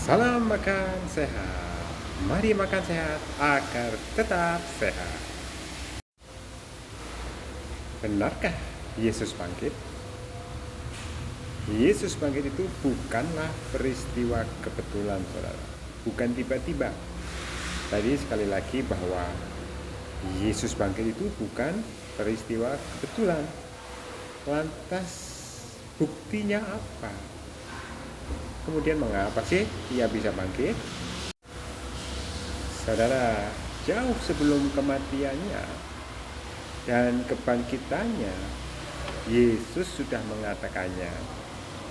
Salam makan sehat. Mari makan sehat agar tetap sehat. Benarkah Yesus bangkit? Yesus bangkit itu bukanlah peristiwa kebetulan, saudara. Bukan tiba-tiba. Tadi sekali lagi bahwa Yesus bangkit itu bukan peristiwa kebetulan. Lantas buktinya apa? Kemudian mengapa sih ia bisa bangkit? Saudara, jauh sebelum kematiannya dan kebangkitannya, Yesus sudah mengatakannya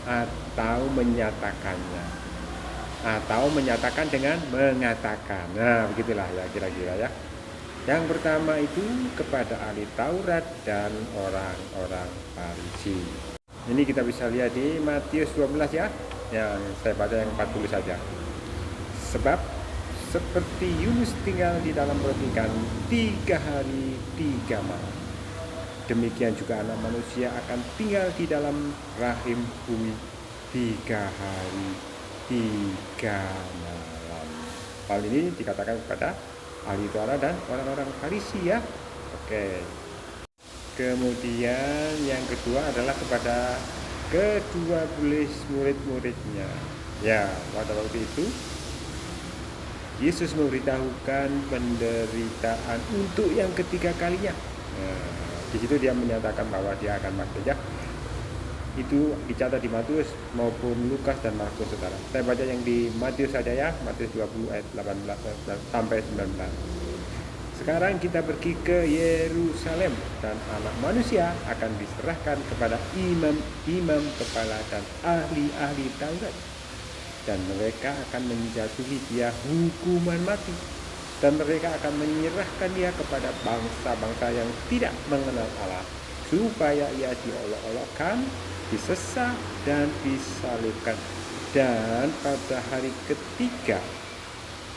atau menyatakannya atau menyatakan dengan mengatakan. Nah, begitulah ya kira-kira ya. Yang pertama itu kepada ahli Taurat dan orang-orang Farisi. Ini kita bisa lihat di Matius 12 ya. Yang saya baca yang 40 saja. Sebab seperti Yunus tinggal di dalam perut ikan 3 hari 3 malam, demikian juga Anak Manusia akan tinggal di dalam rahim bumi 3 hari 3 malam. Hal ini dikatakan kepada ahli Taurat dan orang-orang Farisi ya. Oke. Kemudian yang kedua adalah kepada kedua belas murid-muridnya. Ya, pada waktu itu Yesus memberitahukan penderitaan untuk yang ketiga kalinya. Nah, di situ dia menyatakan bahwa dia akan bangkit ya. Itu dicatat di Matius maupun Lukas dan Markus, saudara. Saya baca yang di Matius saja ya, Matius 20 ayat 18 sampai 19. Sekarang kita pergi ke Yerusalem dan Anak Manusia akan diserahkan kepada imam-imam kepala dan ahli-ahli Taurat, dan mereka akan menjatuhi dia hukuman mati, dan mereka akan menyerahkan dia kepada bangsa-bangsa yang tidak mengenal Allah, supaya ia diolok-olokkan, disesat, dan disalibkan, dan pada hari ketiga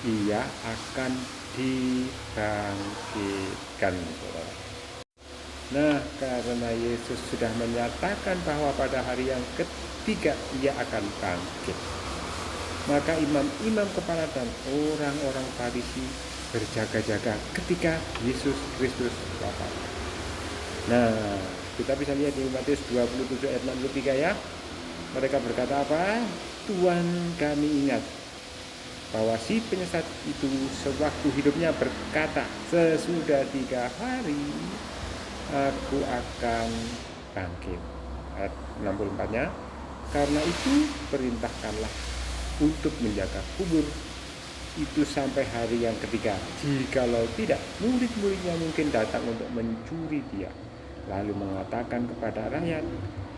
ia akan dibangkitkan. Nah, karena Yesus sudah menyatakan bahwa pada hari yang ketiga ia akan bangkit, maka imam-imam kepala dan orang-orang Farisi berjaga-jaga ketika Yesus Kristus wafat. Nah, kita bisa lihat di Matius 27 ayat 63 ya. Mereka berkata apa? Tuhan, kami ingat bahwa si penyesat itu sewaktu hidupnya berkata, sesudah 3 hari aku akan bangkit. Ayat 64-nya, karena itu perintahkanlah untuk menjaga kubur itu sampai hari yang ketiga. Jikalau tidak, murid-muridnya mungkin datang untuk mencuri dia, lalu mengatakan kepada rakyat,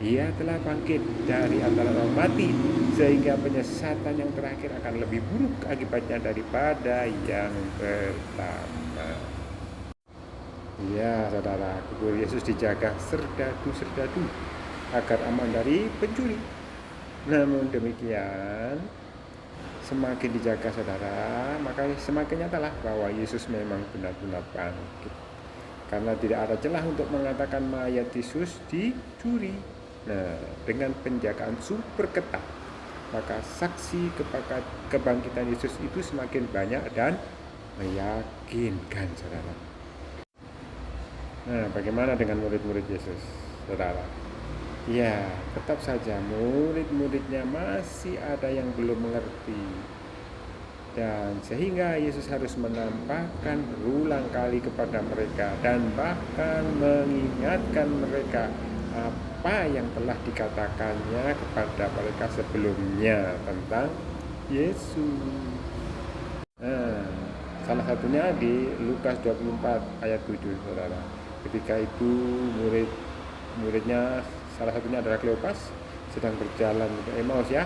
ia telah bangkit dari antara orang mati, sehingga penyesatan yang terakhir akan lebih buruk akibatnya daripada yang pertama. Ya, saudara, kubur Yesus dijaga serdadu-serdadu agar aman dari pencuri. Namun demikian, semakin dijaga, saudara, maka semakin nyatalah bahwa Yesus memang benar-benar bangkit. Karena tidak ada celah untuk mengatakan mayat Yesus dicuri. Nah, dengan penjagaan super ketat, maka saksi kebangkitan Yesus itu semakin banyak dan meyakinkan, saudara. Nah, bagaimana dengan murid-murid Yesus, saudara? Ya, tetap saja murid-muridnya masih ada yang belum mengerti, dan sehingga Yesus harus menampakkan berulang kali kepada mereka dan bahkan mengingatkan mereka apa yang telah dikatakannya kepada mereka sebelumnya tentang Yesus. Nah, salah satunya di Lukas 24 ayat 7, saudara. Ketika itu muridnya, salah satunya adalah Kleopas, sedang berjalan ke Emmaus ya.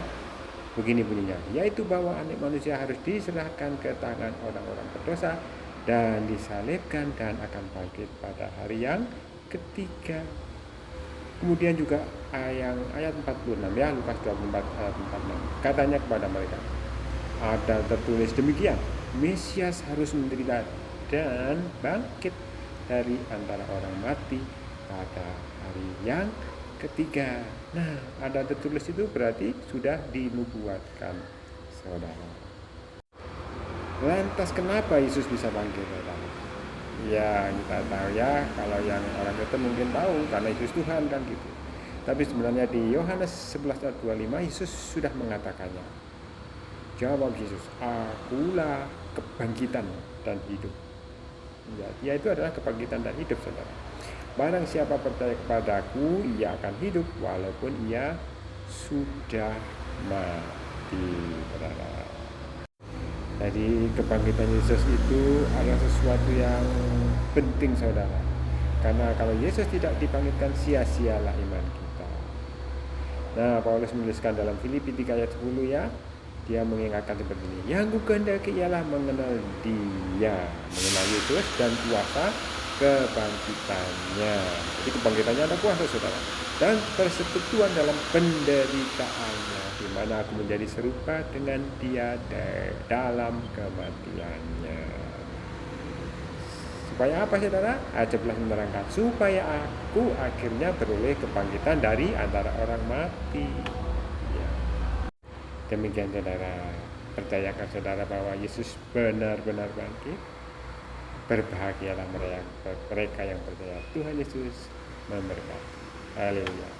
Begini bunyinya, yaitu bahwa Anak Manusia harus diserahkan ke tangan orang-orang berdosa dan disalibkan dan akan bangkit pada hari yang ketiga. Kemudian juga ayat 46 ya, Lukas 24 ayat 46. Katanya kepada mereka, ada tertulis demikian, Mesias harus menderita dan bangkit dari antara orang mati pada hari yang ketiga. Nah, ada tertulis itu berarti sudah dinubuatkan, saudara. Lantas kenapa Yesus bisa bangkit, saudara? Ya, kita tahu ya, kalau yang orang Kristen mungkin tahu karena Yesus Tuhan kan gitu. Tapi sebenarnya di Yohanes 11 ayat 25 Yesus sudah mengatakannya. Jawab Yesus, akulah kebangkitan dan hidup. Ya, dia itu adalah kebangkitan dan hidup, saudara. Barang siapa percaya kepadaku, ia akan hidup walaupun ia sudah mati, saudara. Jadi kebangkitan Yesus itu adalah sesuatu yang penting, saudara. Karena kalau Yesus tidak dibangkitkan, sia-sialah iman kita. Nah, Paulus menuliskan dalam Filipi 3 ayat 10 ya. Dia mengingatkan seperti ini. Yang kukehendaki ialah mengenal Dia, mengenal Yesus dan kuasa kebangkitannya. Jadi kebangkitannya ada kuasa, saudara. Dan persekutuan dalam penderitaannya, di mana aku menjadi serupa dengan Dia dalam kematiannya. Supaya apa, saudara? Ayat 11 menerangkan, supaya aku akhirnya beroleh kebangkitan dari antara orang mati. Ya. Demikian, saudara. Percayakan, saudara, bahwa Yesus benar-benar bangkit. Berbahagialah mereka yang percaya. Tuhan Yesus memberkati. Haleluya.